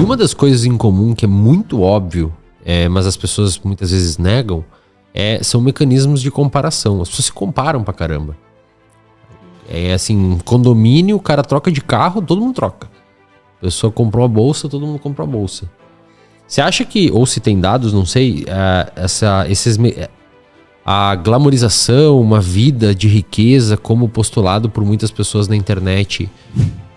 uma das coisas em comum que é muito óbvio, mas as pessoas muitas vezes negam, são mecanismos de comparação. As pessoas se comparam pra caramba. Assim, condomínio, o cara troca de carro, todo mundo troca. A pessoa comprou uma bolsa, todo mundo compra uma bolsa. Você acha que, ou se tem dados, não sei, a glamorização, uma vida de riqueza, como postulado por muitas pessoas na internet,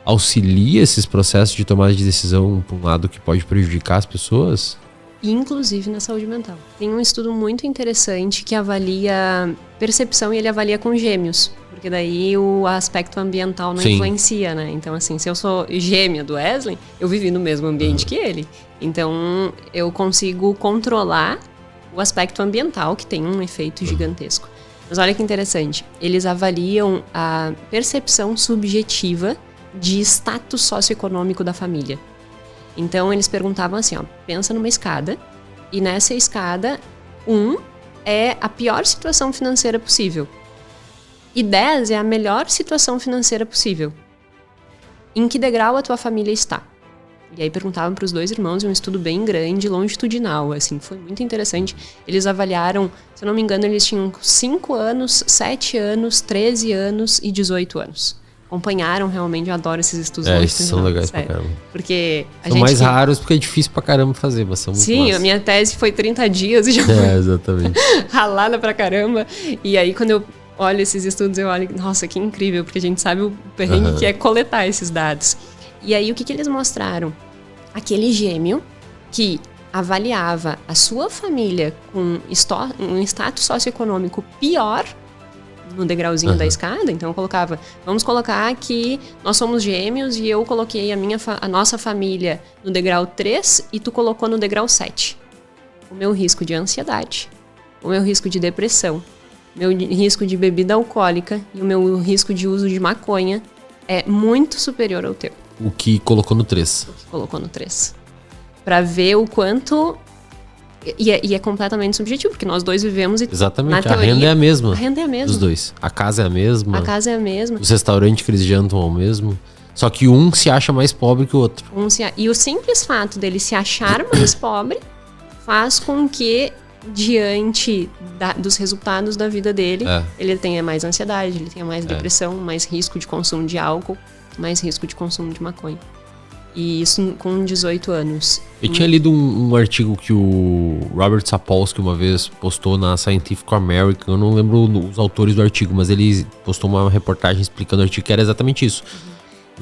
auxilia esses processos de tomada de decisão por um lado que pode prejudicar as pessoas? Inclusive na saúde mental. Tem um estudo muito interessante que avalia percepção e ele avalia com gêmeos. Porque daí o aspecto ambiental não influencia, né? Então, assim, se eu sou gêmea do Wesley, eu vivi no mesmo ambiente que ele. Então, eu consigo controlar o aspecto ambiental, que tem um efeito gigantesco. Mas olha que interessante. Eles avaliam a percepção subjetiva de status socioeconômico da família. Então, eles perguntavam assim, ó, pensa numa escada, e nessa escada, 1 é a pior situação financeira possível. E 10 é a melhor situação financeira possível. Em que degrau a tua família está? E aí perguntavam para os 2 irmãos, um estudo bem grande, longitudinal, assim, foi muito interessante. Eles avaliaram, se eu não me engano, eles tinham 5 anos, 7 anos, 13 anos e 18 anos. Acompanharam realmente, eu adoro esses estudos longitudinais. São legais pra caramba. Porque são mais raros porque é difícil pra caramba fazer, mas são muito Sim, massa. A minha tese foi 30 dias e já foi exatamente. ralada pra caramba. E aí quando eu olho esses estudos, eu olho, nossa, que incrível, porque a gente sabe o perrengue que é coletar esses dados. E aí, o que eles mostraram? Aquele gêmeo que avaliava a sua família com um status socioeconômico pior no degrauzinho da escada, então eu colocava, vamos colocar que nós somos gêmeos e eu coloquei a nossa família no degrau 3 e tu colocou no degrau 7. O meu risco de ansiedade, o meu risco de depressão, meu risco de bebida alcoólica e o meu risco de uso de maconha é muito superior ao teu. O que colocou no 3. O que colocou no 3. Pra ver o quanto... E é completamente subjetivo, porque nós dois vivemos e... Exatamente, teoria, a renda é a mesma. A renda é a mesma. Dos dois. A casa é a mesma. A casa é a mesma. Os restaurantes que eles jantam é o mesmo. Só que um se acha mais pobre que o outro. E o simples fato dele se achar mais pobre faz com que... diante dos resultados da vida dele, ele tenha mais ansiedade, ele tenha mais depressão, mais risco de consumo de álcool, mais risco de consumo de maconha. E isso com 18 anos. Eu tinha lido um artigo que o Robert Sapolsky uma vez postou na Scientific American, eu não lembro os autores do artigo, mas ele postou uma reportagem explicando o artigo que era exatamente isso.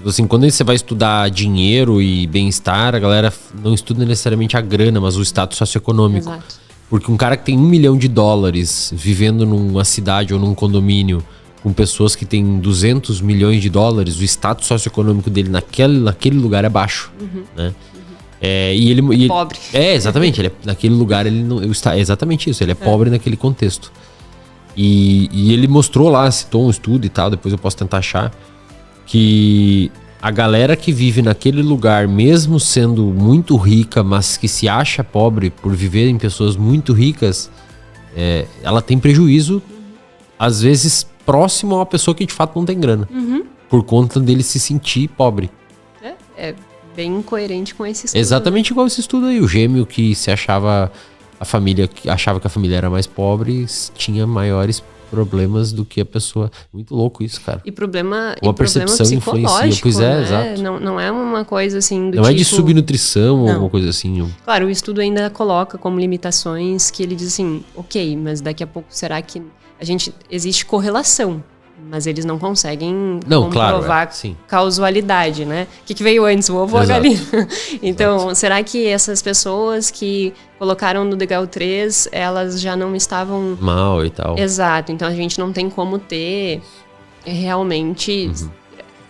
Assim, quando você vai estudar dinheiro e bem-estar, a galera não estuda necessariamente a grana, mas o status socioeconômico. Exato. Porque um cara que tem $1 milhão vivendo numa cidade ou num condomínio com pessoas que têm 200 milhões de dólares, o status socioeconômico dele naquele lugar é baixo, né? Pobre. Exatamente. Naquele lugar ele não está exatamente isso. Ele é pobre naquele contexto. E ele mostrou lá, citou um estudo e tal. Depois eu posso tentar achar que a galera que vive naquele lugar, mesmo sendo muito rica, mas que se acha pobre por viver em pessoas muito ricas, ela tem prejuízo, às vezes, próximo a uma pessoa que de fato não tem grana. Por conta dele se sentir pobre. É bem coerente com esse estudo. Exatamente igual esse estudo aí. O gêmeo que se achava que a família era mais pobre, tinha maiores problemas do que a pessoa. Muito louco isso, cara. E problema percepção influencia. Pois é, né? exato. Não é uma coisa assim do não é de subnutrição ou alguma coisa assim. Claro, o estudo ainda coloca como limitações que ele diz assim, ok, mas daqui a pouco será que existe correlação, mas eles não conseguem comprovar causalidade, né? O que veio antes, o ovo ou a galinha? Então, será que essas pessoas que colocaram no degrau 3, elas já não estavam... mal e tal. Exato, então a gente não tem como ter realmente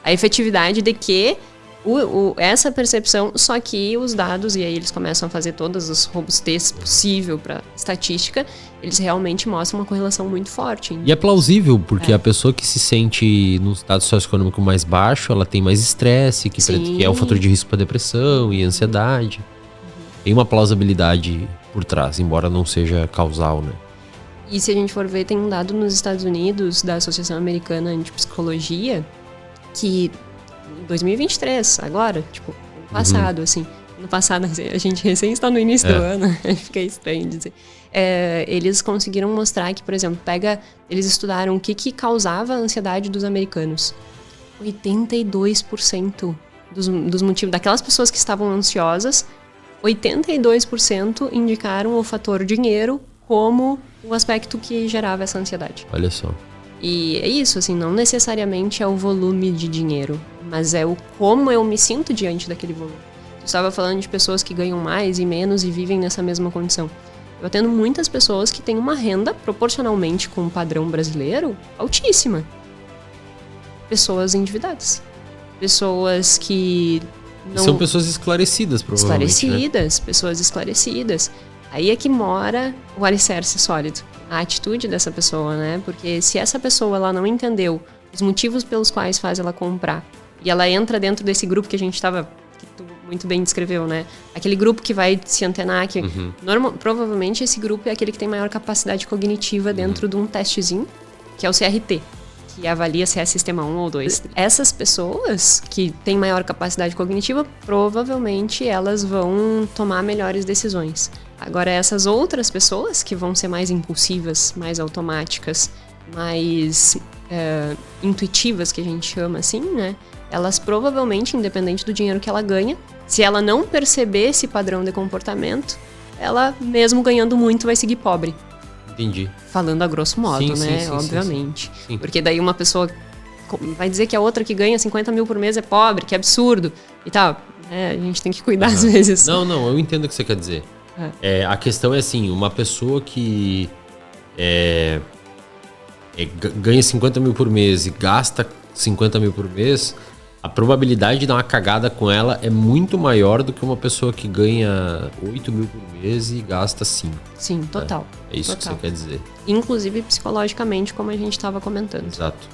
a efetividade de que essa percepção, só que os dados, e aí eles começam a fazer todas as robustez possível para estatística, eles realmente mostram uma correlação muito forte. E é plausível, porque a pessoa que se sente num estado socioeconômico mais baixo, ela tem mais estresse, que é um fator de risco para depressão e ansiedade. Tem uma plausibilidade por trás, embora não seja causal, né? E se a gente for ver, tem um dado nos Estados Unidos, da Associação Americana de Psicologia, que... 2023, agora, ano passado, assim, ano passado, a gente recém está no início do ano, fica estranho dizer. Eles conseguiram mostrar que, por exemplo, eles estudaram o que causava a ansiedade dos americanos. 82% dos motivos, daquelas pessoas que estavam ansiosas, 82% indicaram o fator dinheiro como o aspecto que gerava essa ansiedade. Olha só. E é isso, assim, não necessariamente é o volume de dinheiro, mas é o como eu me sinto diante daquele volume. Eu estava falando de pessoas que ganham mais e menos e vivem nessa mesma condição. Eu atendo muitas pessoas que têm uma renda, proporcionalmente com o padrão brasileiro, altíssima. Pessoas endividadas. Pessoas que não... São pessoas esclarecidas, provavelmente. Esclarecidas, né? Pessoas esclarecidas. Aí é que mora o alicerce sólido. A atitude dessa pessoa, né? Porque se essa pessoa ela não entendeu os motivos pelos quais faz ela comprar, e ela entra dentro desse grupo que a gente estava... que tu muito bem descreveu, né? Aquele grupo que vai se antenar, que provavelmente esse grupo é aquele que tem maior capacidade cognitiva dentro de um testezinho, que é o CRT, que avalia se é sistema 1 ou 2. Essas pessoas que têm maior capacidade cognitiva, provavelmente elas vão tomar melhores decisões. Agora, essas outras pessoas que vão ser mais impulsivas, mais automáticas, mais intuitivas, que a gente chama assim, né? Elas provavelmente, independente do dinheiro que ela ganha, se ela não perceber esse padrão de comportamento, ela, mesmo ganhando muito, vai seguir pobre. Entendi. Falando a grosso modo, né? Sim, obviamente. Sim. Porque daí uma pessoa vai dizer que a outra que ganha 50 mil por mês é pobre, que é absurdo e tal. A gente tem que cuidar às vezes. Não, eu entendo o que você quer dizer. A questão é assim, uma pessoa que ganha 50 mil por mês e gasta 50 mil por mês, a probabilidade de dar uma cagada com ela é muito maior do que uma pessoa que ganha 8 mil por mês e gasta 5. Sim, total. É isso total. que você quer dizer. Inclusive psicologicamente, como a gente estava comentando. Exato.